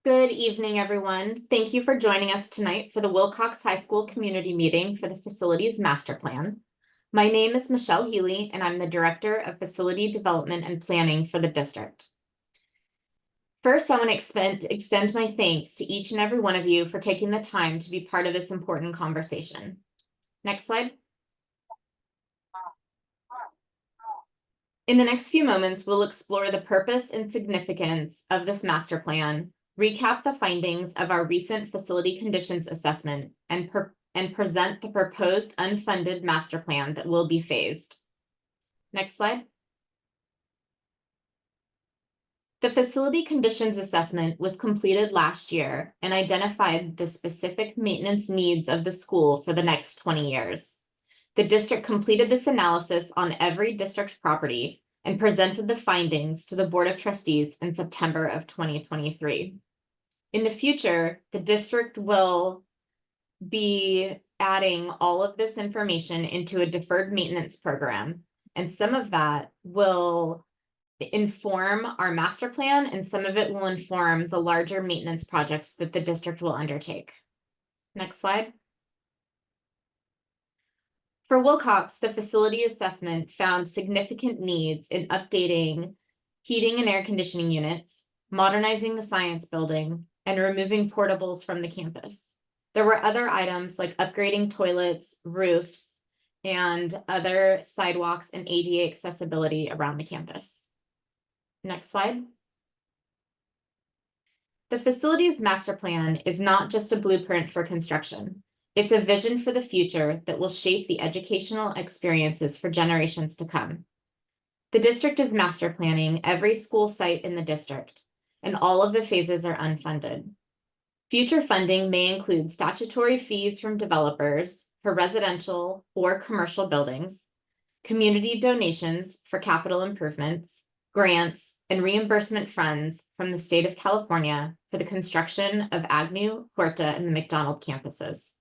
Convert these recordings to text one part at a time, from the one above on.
Good evening, everyone. Thank you for joining us tonight for the Wilcox High School Community Meeting for the Facilities Master Plan. My name is Michelle Healy, and I'm the Director of Facility Development and Planning for the district. First, I want to extend my thanks to each and every one of you for taking the time to be part of this important conversation. Next slide. In the next few moments, we'll explore the purpose and significance of this master plan, recap the findings of our recent facility conditions assessment, and present the proposed unfunded master plan that will be phased. Next slide. The facility conditions assessment was completed last year and identified the specific maintenance needs of the school for the next 20 years. The district completed this analysis on every district property and presented the findings to the Board of Trustees in September of 2023. In the future, the district will be adding all of this information into a deferred maintenance program, and some of that will inform our master plan, and some of it will inform the larger maintenance projects that the district will undertake. Next slide. For Wilcox, the facility assessment found significant needs in updating heating and air conditioning units, modernizing the science building, and removing portables from the campus. There were other items like upgrading toilets, roofs, and other sidewalks and ADA accessibility around the campus. Next slide. The facilities master plan is not just a blueprint for construction. It's a vision for the future that will shape the educational experiences for generations to come. The district is master planning every school site in the district, and all of the phases are unfunded. Future funding may include statutory fees from developers for residential or commercial buildings, community donations for capital improvements, grants, and reimbursement funds from the state of California for the construction of Agnew, Huerta, and the McDonald campuses.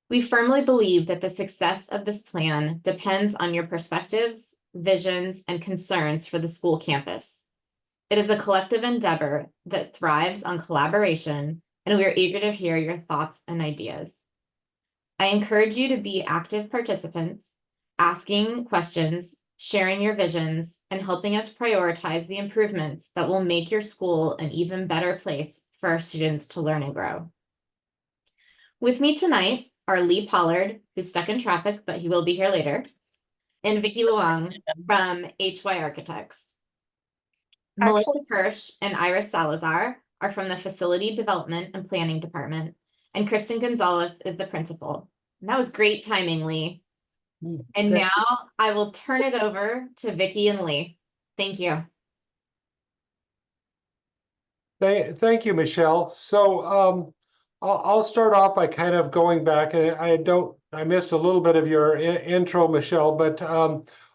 We firmly believe that the success of this plan depends on your perspectives, visions, and concerns for the school campus. It is a collective endeavor that thrives on collaboration, and we are eager to hear your thoughts and ideas. I encourage you to be active participants, asking questions, sharing your visions, and helping us prioritize the improvements that will make your school an even better place for our students to learn and grow. With me tonight are Lee Pollard, who's stuck in traffic, but he will be here later, and Vicki Luong from HY Architects. Melissa Kirsch and Iris Salazar are from the Facility Development and Planning Department, and Kristen Gonzalez is the principal. And that was great timing, Lee. And now I will turn it over to Vicki and Lee. Thank you. Thank you, Michelle. So I'll start off by kind of going back. I missed a little bit of your intro, Michelle, but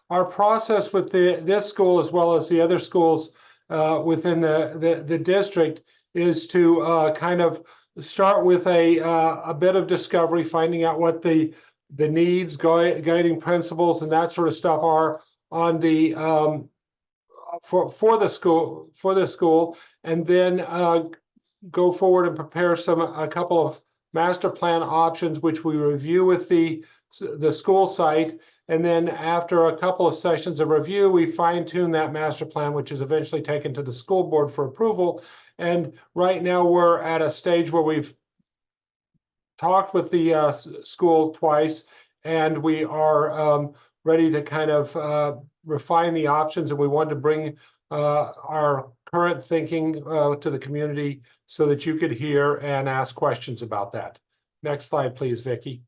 our process with this school, as well as the other schools within the district, is to kind of start with a bit of discovery, finding out what the needs, guiding principles, and that sort of stuff are on the for the school, and then go forward and prepare a couple of master plan options, which we review with the school site. And then after a couple of sessions of review, we fine tune that master plan, which is eventually taken to the school board for approval. And right now we're at a stage where we've talked with the school twice, and we are ready to kind of refine the options, and we want to bring our current thinking to the community so that you could hear and ask questions about that. Next slide, please, Vicki.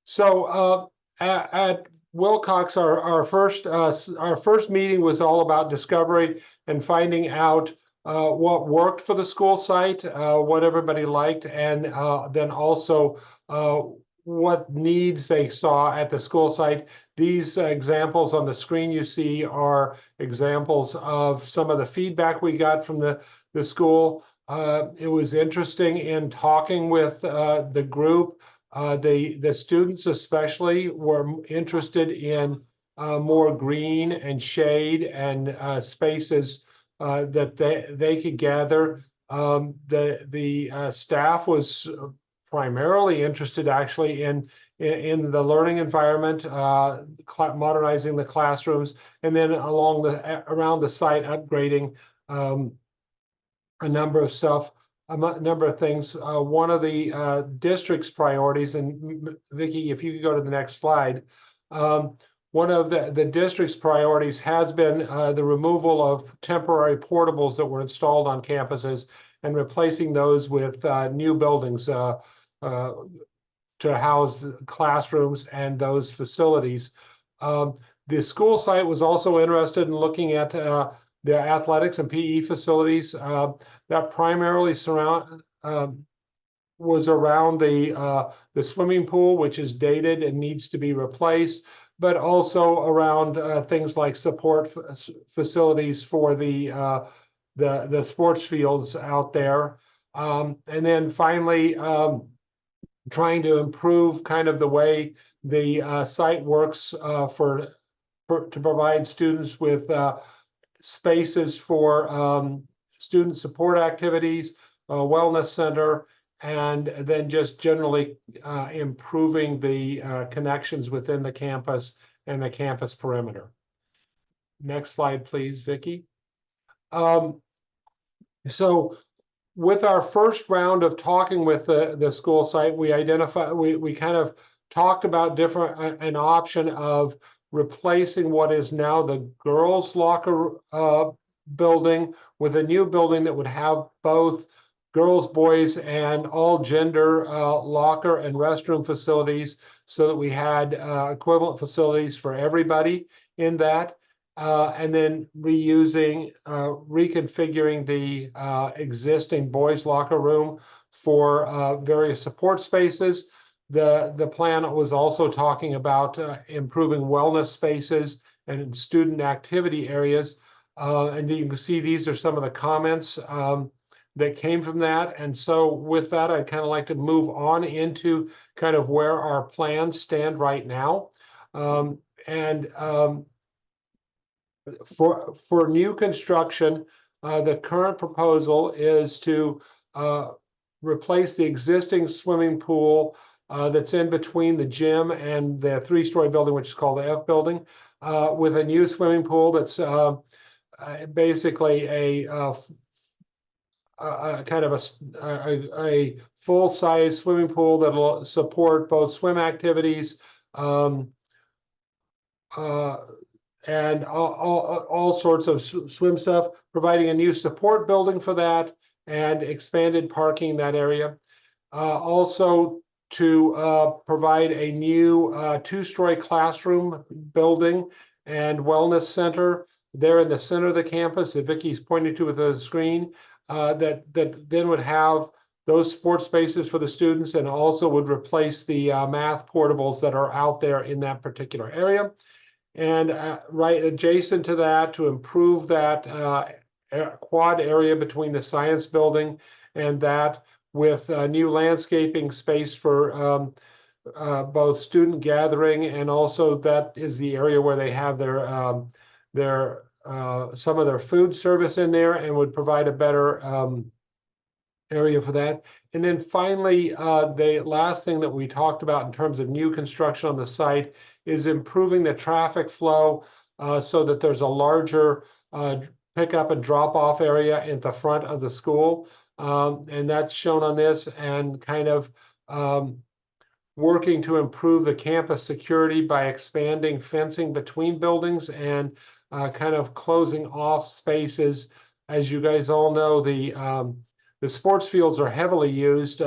So at Wilcox, our first meeting was all about discovery and finding out what worked for the school site, what everybody liked, and then also what needs they saw at the school site. These examples on the screen you see are examples of some of the feedback we got from the school. It was interesting in talking with the group. The students especially were interested in more green and shade and spaces that they could gather. The staff was primarily interested actually in the learning environment, modernizing the classrooms, and then around the site upgrading a number of stuff, a number of things. One of the district's priorities, and Vicki, if you could go to the next slide, one of the district's priorities has been the removal of temporary portables that were installed on campuses and replacing those with new buildings to house classrooms and those facilities. The school site was also interested in looking at their athletics and PE facilities that primarily was around the swimming pool, which is dated and needs to be replaced, but also around things like support facilities for the sports fields out there. And then finally, trying to improve kind of the way the site works to provide students with spaces for student support activities, wellness center, and then just generally improving the connections within the campus and the campus perimeter. Next slide, please, Vicki. So with our first round of talking with the school site, we kind of talked about an option of replacing what is now the girls' locker building with a new building that would have both girls, boys, and all gender locker and restroom facilities, so that we had equivalent facilities for everybody in that. And then reconfiguring the existing boys' locker room for various support spaces. The plan was also talking about improving wellness spaces and student activity areas. And you can see these are some of the comments that came from that. And so with that, I'd kind of like to move on into kind of where our plans stand right now. For new construction, the current proposal is to replace the existing swimming pool that's in between the gym and the three-story building, which is called the F building, with a new swimming pool that's basically a kind of a full-size swimming pool that will support both swim activities and all sorts of swim stuff, providing a new support building for that and expanded parking in that area. Also to provide a new two-story classroom building and wellness center there in the center of the campus that Vicki's pointed to with the screen, that then would have those sports spaces for the students and also would replace the math portables that are out there in that particular area. And right adjacent to that, to improve that quad area between the science building and that, with new landscaping space for both student gathering, and also that is the area where they have their some of their food service in there, and would provide a better area for that. And then finally, the last thing that we talked about in terms of new construction on the site is improving the traffic flow so that there's a larger pickup and drop-off area at the front of the school. And that's shown on this, and kind of working to improve the campus security by expanding fencing between buildings and kind of closing off spaces. As you guys all know, the sports fields are heavily used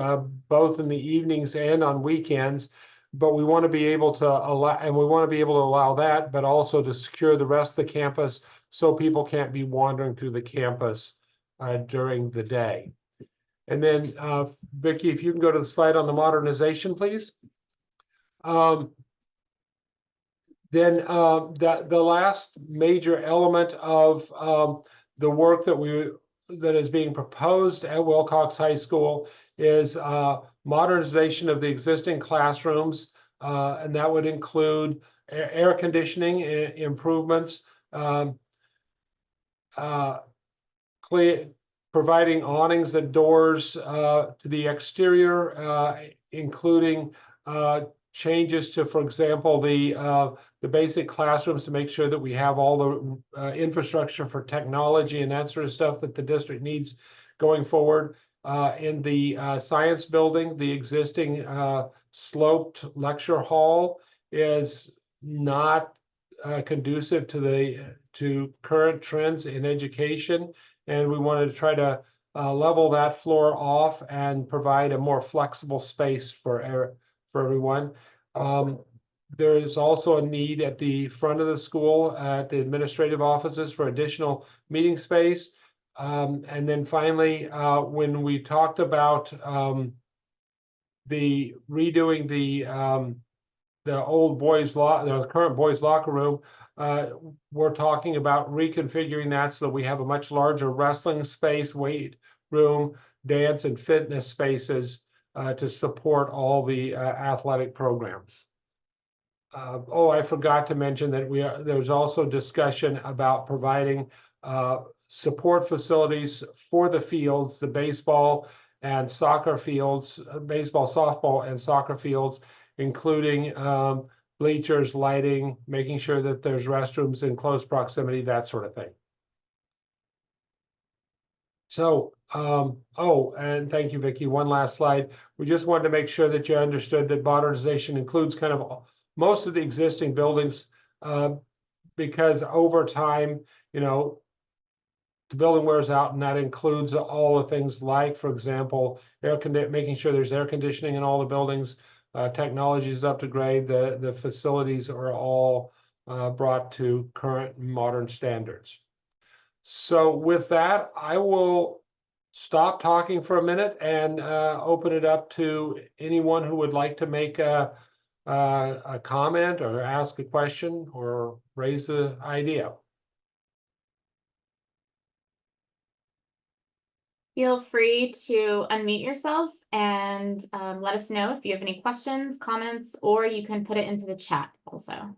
both in the evenings and on weekends, but we want to be able to allow that, but also to secure the rest of the campus so people can't be wandering through the campus during the day. And then Vicki, if you can go to the slide on the modernization, please. Then the last major element of the work that is being proposed at Wilcox High School is modernization of the existing classrooms, and that would include air conditioning improvements, providing awnings and doors to the exterior, including changes to, for example, the basic classrooms to make sure that we have all the infrastructure for technology and that sort of stuff that the district needs going forward. In the science building, the existing sloped lecture hall is not conducive to current trends in education, and we wanted to try to level that floor off and provide a more flexible space for everyone. There is also a need at the front of the school at the administrative offices for additional meeting space. And then finally, when we talked about the redoing the old the current boys locker room, we're talking about reconfiguring that so that we have a much larger wrestling space, weight room, dance and fitness spaces to support all the athletic programs. Oh, I forgot to mention that there's also discussion about providing support facilities for the fields, the baseball and soccer fields, baseball, softball, and soccer fields, including bleachers, lighting, making sure that there's restrooms in close proximity, that sort of thing. So, oh, and thank you, Vicki. One last slide. We just wanted to make sure that you understood that modernization includes kind of most of the existing buildings, because over time, you know, the building wears out, and that includes all the things like, for example, making sure there's air conditioning in all the buildings, technology is up to grade, the facilities are all brought to current modern standards. So with that, I will stop talking for a minute and open it up to anyone who would like to make a comment or ask a question or raise the idea. Feel free to unmute yourself and let us know if you have any questions, comments, or you can put it into the chat also.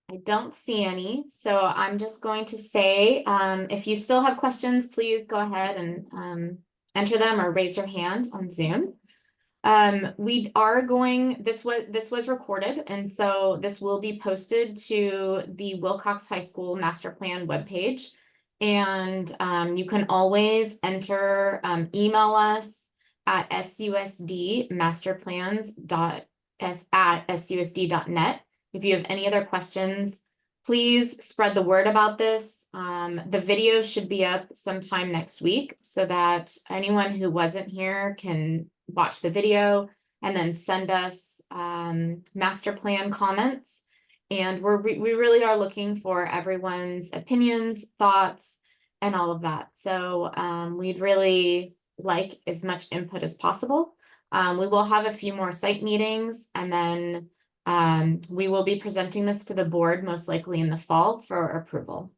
I don't see any, so I'm just going to say, if you still have questions, please go ahead and enter them or raise your hand on Zoom. We are going, this was recorded, and so this will be posted to the Wilcox High School Master Plan webpage. And you can always enter, email us at susdmasterplans@susd.net. If you have any other questions, please spread the word about this. The video should be up sometime next week so that anyone who wasn't here can watch the video and then send us master plan comments. And we really are looking for everyone's opinions, thoughts, and all of that. So we'd really like as much input as possible. We will have a few more site meetings, and then we will be presenting this to the board most likely in the fall for approval.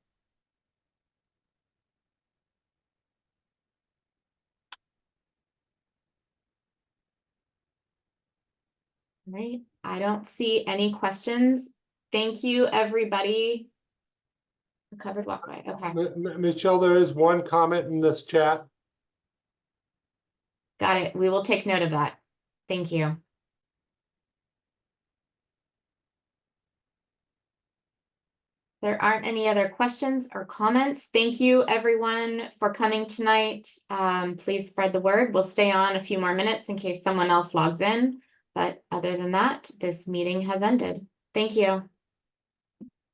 All right, I don't see any questions. Thank you, everybody. Covered walkway, okay. Michelle, there is one comment in this chat. Got it, we will take note of that. Thank you. There aren't any other questions or comments. Thank you, everyone, for coming tonight. Please spread the word. We'll stay on a few more minutes in case someone else logs in. But other than that, this meeting has ended. Thank you.